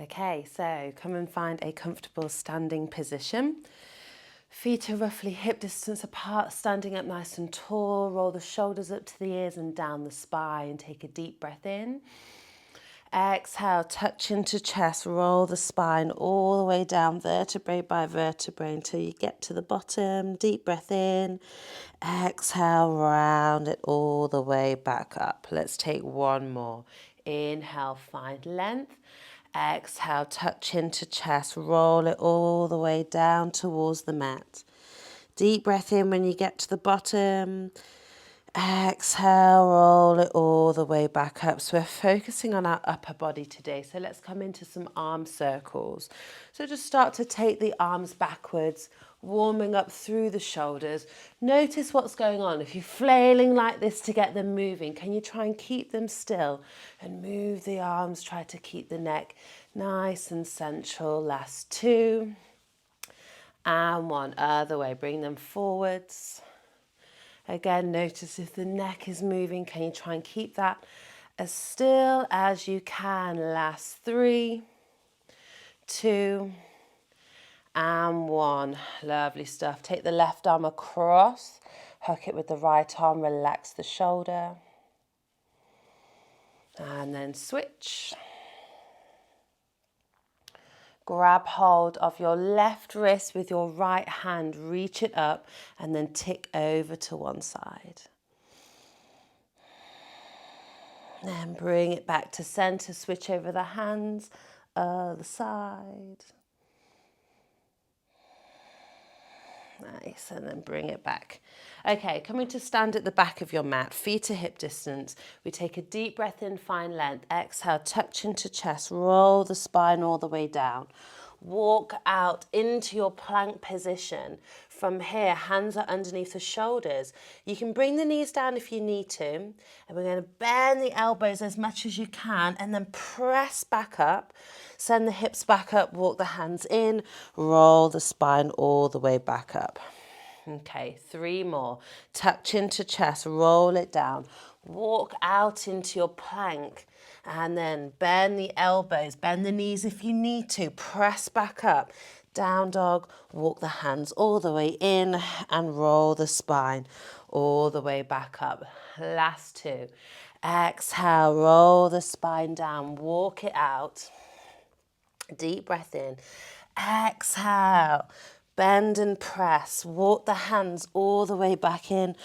Okay, so come and find a comfortable standing position. Feet are roughly hip distance apart, standing up nice and tall. Roll the shoulders up to the ears and down the spine. Take a deep breath in. Exhale, touch into chest, roll the spine all the way down, vertebrae by vertebrae, until you get to the bottom. Deep breath in. Exhale, round it all the way back up. Let's take one more. Inhale, find length. Exhale, touch into chest, roll it all the way down towards the mat. Deep breath in when you get to the bottom. Exhale, roll it all the way back up. So we're focusing on our upper body today. So let's come into some arm circles. So just start to take the arms backwards, warming up through the shoulders. Notice what's going on. If you're flailing like this to get them moving, can you try and keep them still and move the arms? Try to keep the neck nice and central. Last two. And one other way. Bring them forwards. Again, notice if the neck is moving, can you try and keep that as still as you can? Last three, two, and one. Lovely stuff. Take the left arm across, hook it with the right arm, relax the shoulder. And then switch. Grab hold of your left wrist with your right hand, reach it up, and then tick over to one side. Then bring it back to center, switch over the hands, other side. Nice, and then bring it back. Okay, coming to stand at the back of your mat, feet to hip distance. We take a deep breath in, find length. Exhale, touch into chest, roll the spine all the way down. Walk out into your plank position. From here, hands are underneath the shoulders. You can bring the knees down if you need to. And we're going to bend the elbows as much as you can and then press back up. Send the hips back up, walk the hands in, roll the spine all the way back up. Okay, three more. Touch into chest, roll it down. Walk out into your plank and then bend the elbows, bend the knees if you need to. Press back up. Down dog, walk the hands all the way in and roll the spine all the way back up. Last two. Exhale, roll the spine down, walk it out. Deep breath in. Exhale. Bend and press. Walk the hands all the way back in.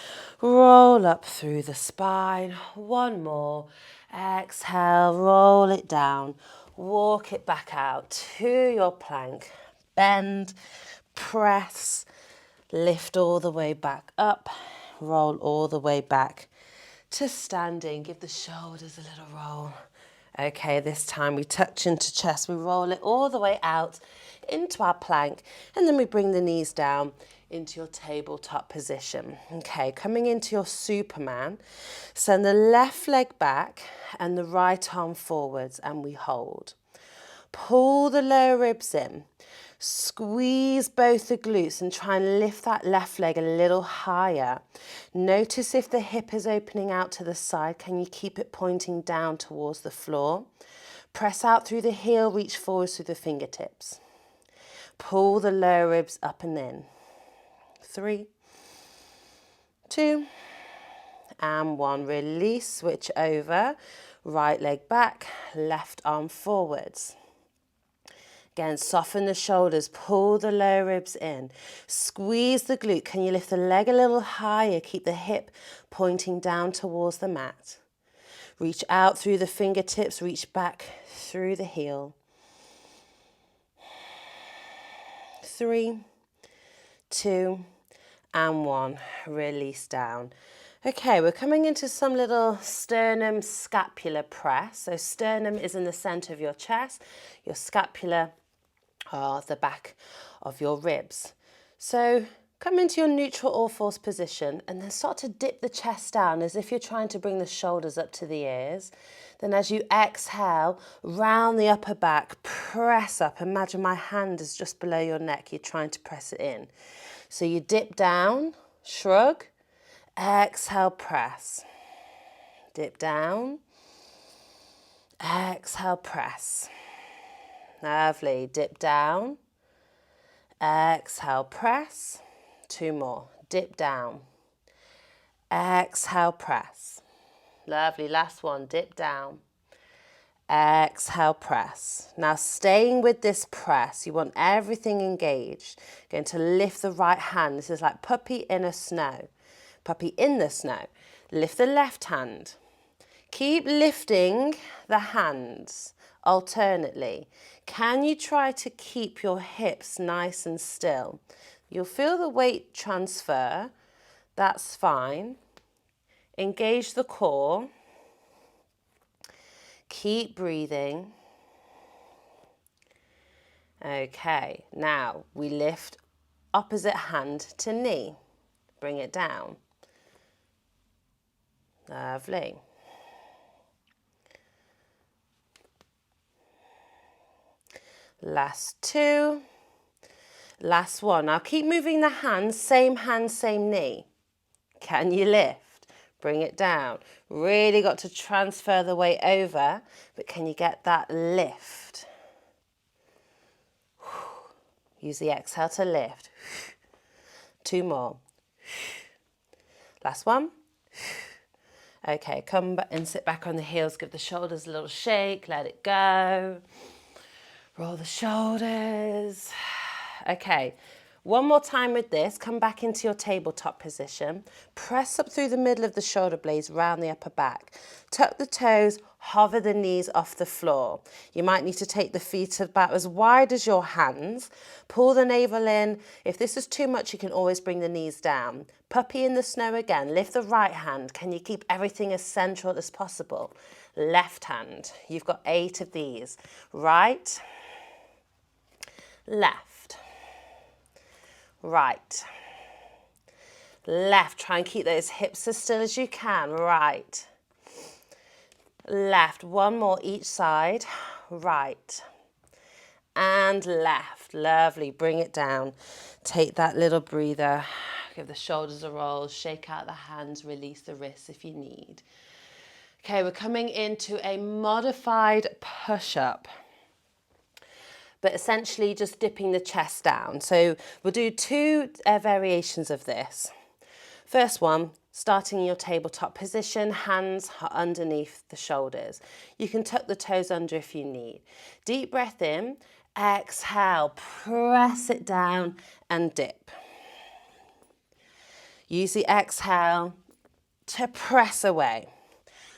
Roll up through the spine. One more. Exhale. Roll it down. Walk it back out to your plank. Bend. Press. Lift all the way back up. Roll all the way back to standing. Give the shoulders a little roll. Okay, this time we touch into chest, we roll it all the way out into our plank, and then we bring the knees down into your tabletop position. Okay, coming into your Superman, send the left leg back and the right arm forwards, and we hold. Pull the lower ribs in. Squeeze both the glutes and try and lift that left leg a little higher. Notice if the hip is opening out to the side, can you keep it pointing down towards the floor? Press out through the heel, reach forwards through the fingertips. Pull the lower ribs up and in. 3, 2, and 1. Release, switch over. Right leg back, left arm forwards. Again, soften the shoulders, pull the lower ribs in, squeeze the glute. Can you lift the leg a little higher? Keep the hip pointing down towards the mat. Reach out through the fingertips, reach back through the heel. 3, 2, and 1. Release down. Okay, we're coming into some little sternum scapular press. So sternum is in the center of your chest, your scapula are the back of your ribs. So come into your neutral all fours position and then start to dip the chest down as if you're trying to bring the shoulders up to the ears. Then as you exhale, round the upper back, press up. Imagine my hand is just below your neck. You're trying to press it in. So you dip down, shrug, exhale, press. Dip down, exhale, press. Lovely. Dip down. Exhale, press. 2 more. Dip down. Exhale, press. Lovely. Last one. Dip down. Exhale, press. Now staying with this press, you want everything engaged. Going to lift the right hand. This is like puppy in the snow. Puppy in the snow. Lift the left hand. Keep lifting the hands alternately. Can you try to keep your hips nice and still? You'll feel the weight transfer. That's fine. Engage the core. Keep breathing. Okay, now we lift opposite hand to knee. Bring it down. Lovely. Last 2. Last 1. Now keep moving the hands, same knee. Can you lift? Bring it down. Really got to transfer the weight over, but can you get that lift? Use the exhale to lift. 2 more. Last 1. Okay, come back and sit back on the heels. Give the shoulders a little shake. Let it go. Roll the shoulders. Okay, one more time with this. Come back into your tabletop position. Press up through the middle of the shoulder blades, round the upper back. Tuck the toes, hover the knees off the floor. You might need to take the feet about as wide as your hands. Pull the navel in. If this is too much, you can always bring the knees down. Puppy in the snow again. Lift the right hand. Can you keep everything as central as possible? Left hand. You've got 8 of these. Right. Left, right, left. Try and keep those hips as still as you can. Right, left. 1 more each side. Right and left. Lovely. Bring it down. Take that little breather. Give the shoulders a roll. Shake out the hands. Release the wrists if you need. Okay, we're coming into a modified push-up, but essentially just dipping the chest down. So we'll do 2 variations of this. First one, starting in your tabletop position, hands underneath the shoulders. You can tuck the toes under if you need. Deep breath in, exhale, press it down and dip. Use the exhale to press away.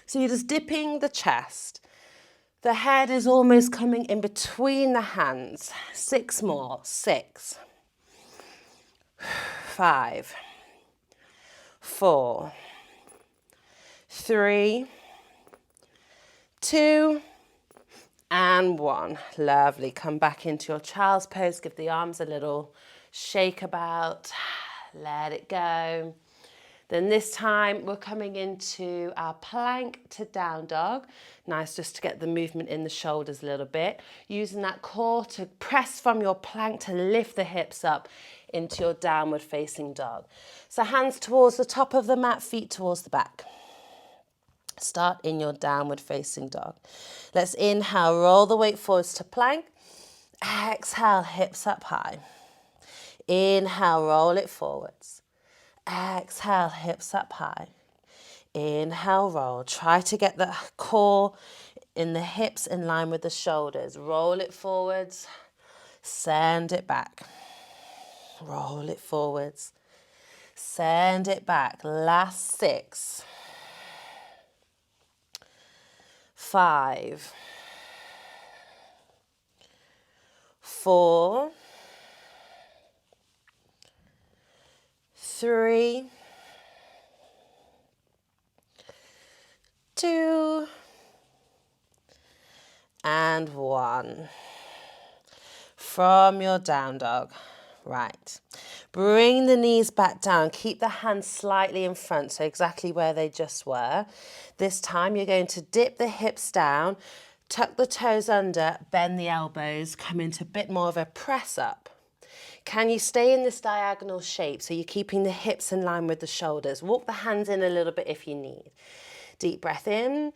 So you're just dipping the chest. The head is almost coming in between the hands. 6 more. 6, 5, 4, 3, 2, and 1. Lovely. Come back into your child's pose. Give the arms a little shake about. Let it go. Then this time we're coming into our plank to down dog. Nice just to get the movement in the shoulders a little bit. Using that core to press from your plank to lift the hips up into your downward facing dog. So hands towards the top of the mat, feet towards the back. Start in your downward facing dog. Let's inhale, roll the weight forwards to plank. Exhale, hips up high. Inhale, roll it forwards. Exhale, hips up high. Inhale, roll. Try to get the core in the hips in line with the shoulders. Roll it forwards. Send it back. Roll it forwards. Send it back. Last 6. 5. 4. 3, 2, and 1. From your down dog. Right. Bring the knees back down. Keep the hands slightly in front, so exactly where they just were. This time you're going to dip the hips down, tuck the toes under, bend the elbows, come into a bit more of a press up. Can you stay in this diagonal shape so you're keeping the hips in line with the shoulders? Walk the hands in a little bit if you need. Deep breath in,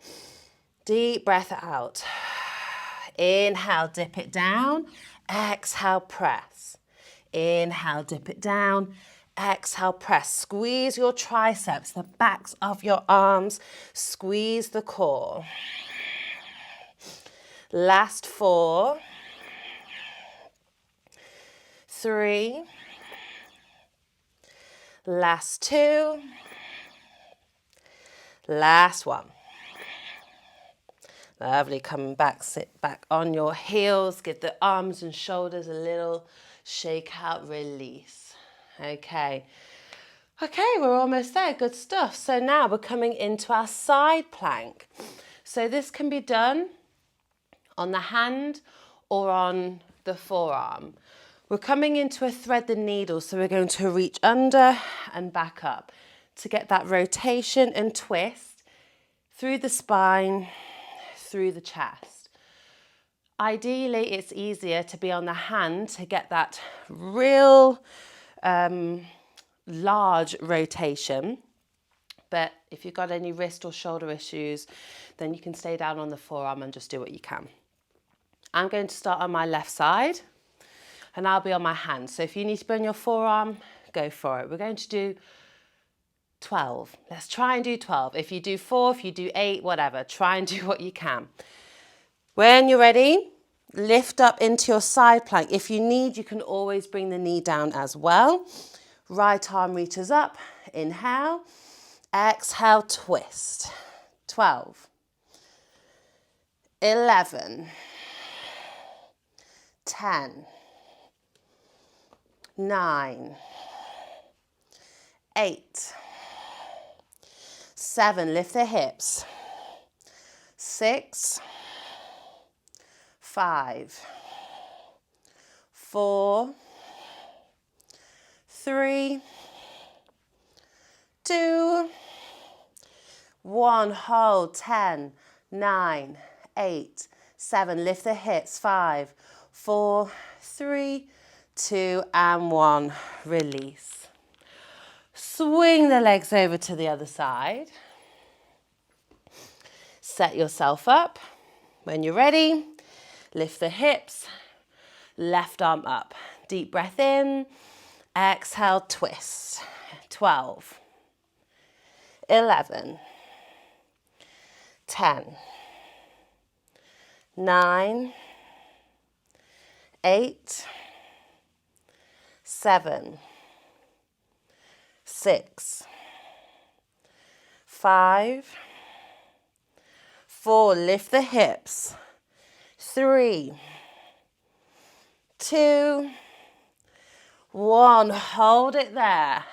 deep breath out. Inhale, dip it down. Exhale, press. Inhale, dip it down. Exhale, press. Squeeze your triceps, the backs of your arms. Squeeze the core. Last 4, 3, last 2, last 1. Lovely, coming back, sit back on your heels, give the arms and shoulders a little shake out, release. Okay, we're almost there, good stuff. So now we're coming into our side plank. So this can be done on the hand or on the forearm. We're coming into a thread the needle, so we're going to reach under and back up to get that rotation and twist through the spine, through the chest. Ideally, it's easier to be on the hand to get that real large rotation. But if you've got any wrist or shoulder issues, then you can stay down on the forearm and just do what you can. I'm going to start on my left side and I'll be on my hand. So if you need to be on your forearm, go for it. We're going to do 12. Let's try and do 12. If you do 4, if you do 8, whatever, try and do what you can. When you're ready, lift up into your side plank. If you need, you can always bring the knee down as well. Right arm reaches up, inhale, exhale, twist. 12, 11, 10, 9, 8, 7, lift the hips, 6, 5, 4, 3, 2, 1, hold, 10, 9, 8, 7, lift the hips, 5, 4, 3, 2, and 1, release. Swing the legs over to the other side. Set yourself up. When you're ready, lift the hips, left arm up. Deep breath in, exhale, twist. 12, 11, 10, 9, 8, 7, 6, 5, 4, lift the hips, 3, 2, 1, hold it there,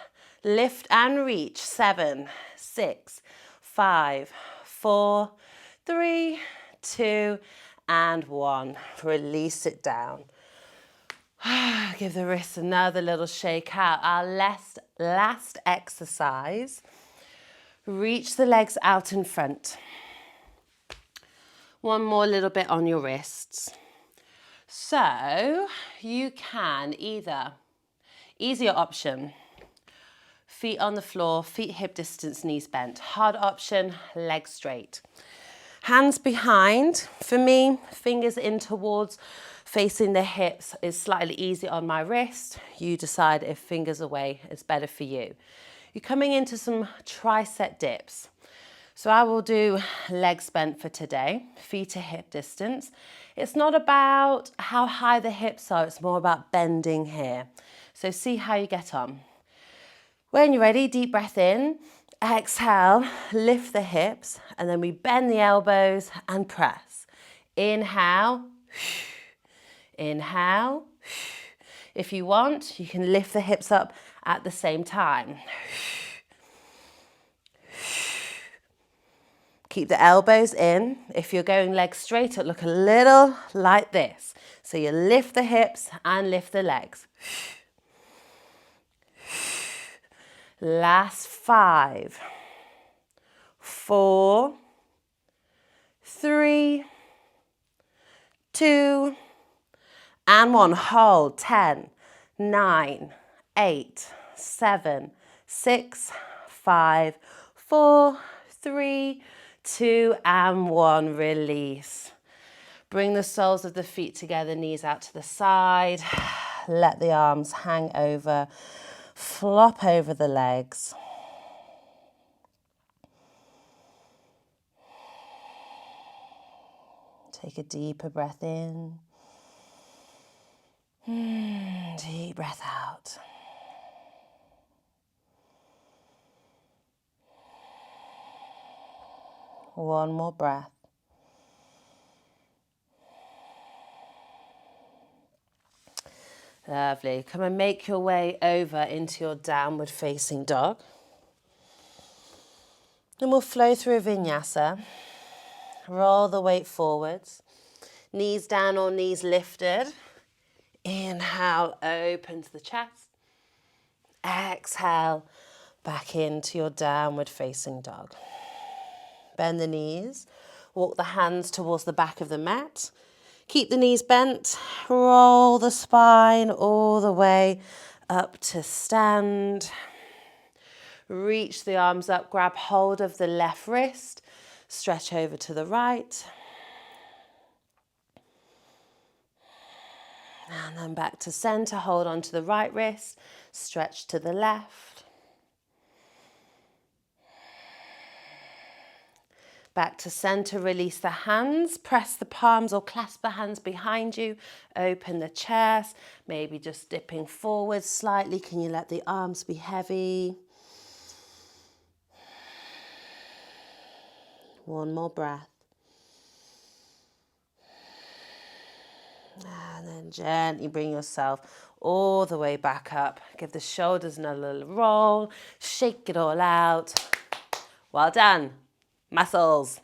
lift and reach, 7, 6, 5, 4, 3, 2, and 1, release it down. Give the wrists another little shake out. Our last exercise. Reach the legs out in front. One more little bit on your wrists. So you can either, easier option, feet on the floor, feet hip distance, knees bent. Hard option, legs straight. Hands behind. For me, fingers in towards facing the hips is slightly easier on my wrist. You decide if fingers away is better for you. You're coming into some tricep dips. So I will do legs bent for today, feet to hip distance. It's not about how high the hips are, it's more about bending here. So see how you get on. When you're ready, deep breath in, exhale, lift the hips, and then we bend the elbows and press. Inhale, inhale. If you want, you can lift the hips up at the same time. Keep the elbows in. If you're going legs straight, it'll look a little like this. So you lift the hips and lift the legs. Last 5, 4, 3, 2, and 1. Hold. 10, 9, 8, 7, 6, 5, 4, 3, 2, and 1. Release. Bring the soles of the feet together, knees out to the side. Let the arms hang over, flop over the legs. Take a deeper breath in. Deep breath out. One more breath. Lovely. Come and make your way over into your downward facing dog. And we'll flow through a vinyasa. Roll the weight forwards. Knees down or knees lifted. Inhale, open to the chest. Exhale, back into your downward facing dog. Bend the knees. Walk the hands towards the back of the mat. Keep the knees bent. Roll the spine all the way up to stand. Reach the arms up. Grab hold of the left wrist. Stretch over to the right. And then back to center. Hold on to the right wrist. Stretch to the left. Back to center, release the hands, press the palms or clasp the hands behind you, open the chest, maybe just dipping forward slightly. Can you let the arms be heavy? One more breath. And then gently bring yourself all the way back up. Give the shoulders another little roll, shake it all out. Well done, muscles.